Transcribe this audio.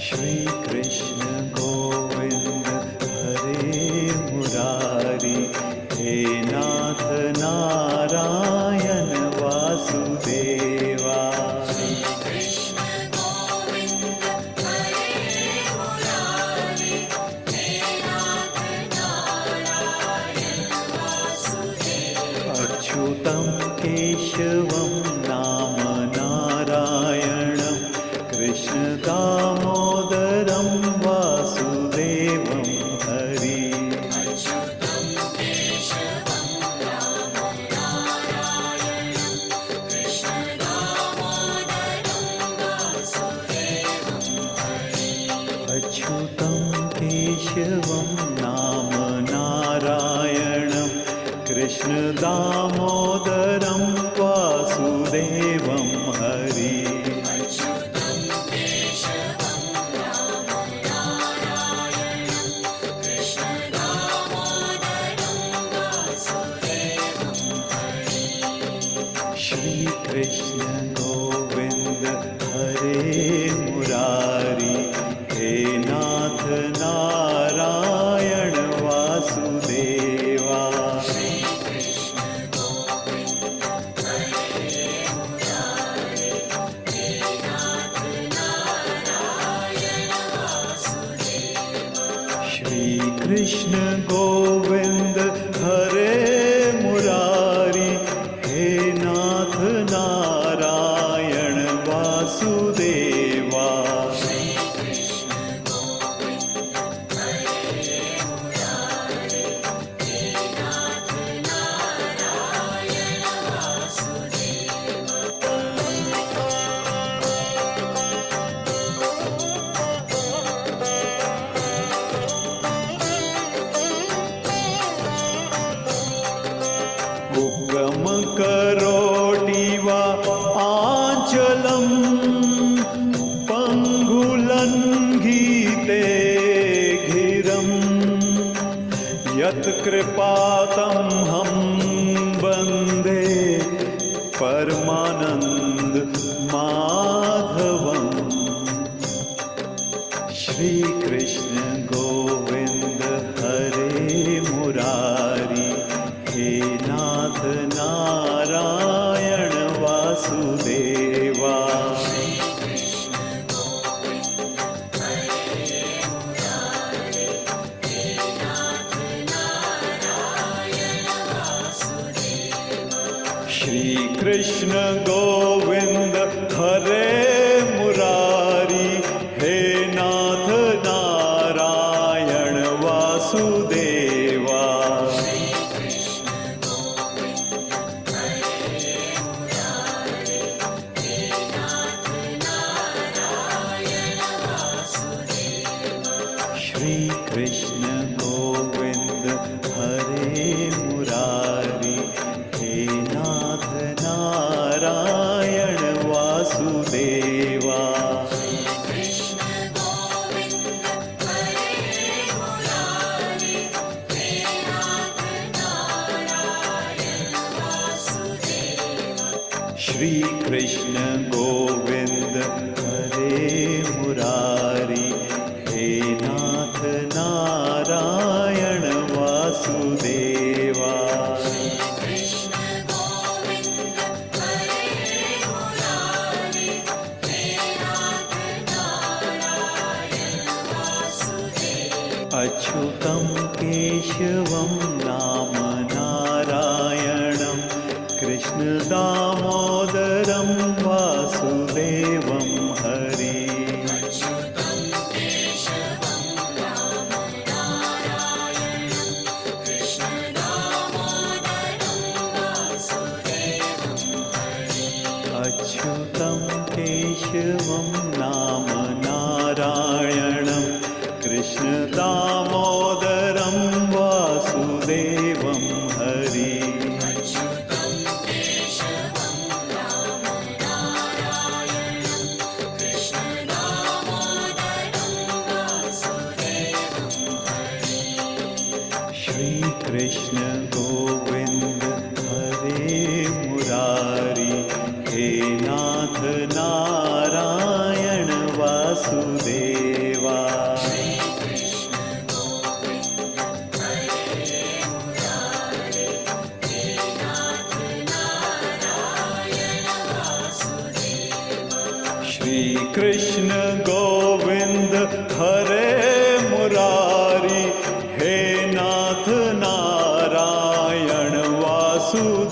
श्री कृष्ण गोविंद हरे मुरारी, हे नाथ नारायण वासुदेवा। श्री कृष्ण गोविंद हरे मुरारी, हे नाथ नारायण वासुदेवा। अच्युतं केशवं नाम नारायणं, कृष्ण दामोदरं वासुदेवं हरि। अच्युतं केशवं नाम नारायणं, कृष्ण दामोदरं वासुदेवं हरि। अच्युतं केशवं नाम नारायणं, कृष्ण दामोदरं वासुदेवं हरि। अच्युतं केशवं नाम नारायणं, कृष्ण दामोदरं वासुदेवं हरि। श्री कृष्ण गोविंद हरे मुरारी, हे नाथ नारायण वासुदेवा। श्री कृष्ण गोविंद हरे मुरारी, हे नाथ नारायण वासुदेवा। श्री कृष्ण गोविंद हरे मुरारी, हे नाथ नारायण वासुदेवा। श्री कृष्ण गोविंद हरे मुरारी, हे नाथ नारायण वासुदेवा। उगम करोटिवा आंचलं, पंगुलंघिते गिरं, यत्कृपातं हम वन्दे परमानंद माधवम्। श्री कृष्ण गोविंद हरे मुरारी, हे नाथ नारायण वासुदेवा। श्री कृष्ण गोविंद हरे मुरारी, हे नाथ नारायण वासुदेवा। श्री कृष्ण गोविंद हरे मुरारी, हे नाथ नारायण वासुदेवा। श्री कृष्ण गोविंद हरे मुरारी, हे नाथ नारायण वासुदेवा। श्री कृष्ण गोविंद हरे मुरारी, हे नाथ नारायण वासुदेवा। श्री कृष्ण गोविंद हरे मुरारी, हे नाथ नारायण वासुदेवा। श्री कृष्ण गोविंद हरे मुरारी, हे नाथ नारायण वासुदेवा। श्री कृष्ण गोविंद हरे मुरारी, हे नाथ नारायण वासुदेवा। अच्युतं केशवं नाम नारायणं, कृष्ण दामोदरं वासुदेवं हरि। अच्युतं केशवं नाम नारायणं, कृष्ण दामोदरं वासुदेवं हरि। अच्युतं केशवं नाम नारायणं, कृष्ण दामोदरं वासुदेवं हरि। अच्युतं केशवं नाम नारायणं, कृष्ण दामोदरं वासुदेवं हरि। श्री कृष्ण गोविंद हरे मुरारी, हे नाथ नारायण वासुदेवा। દેવા શ્રી કૃષ્ણ ગોવિંદ હરે મુરારી હે નાથ નારાયણ વાસુદેવ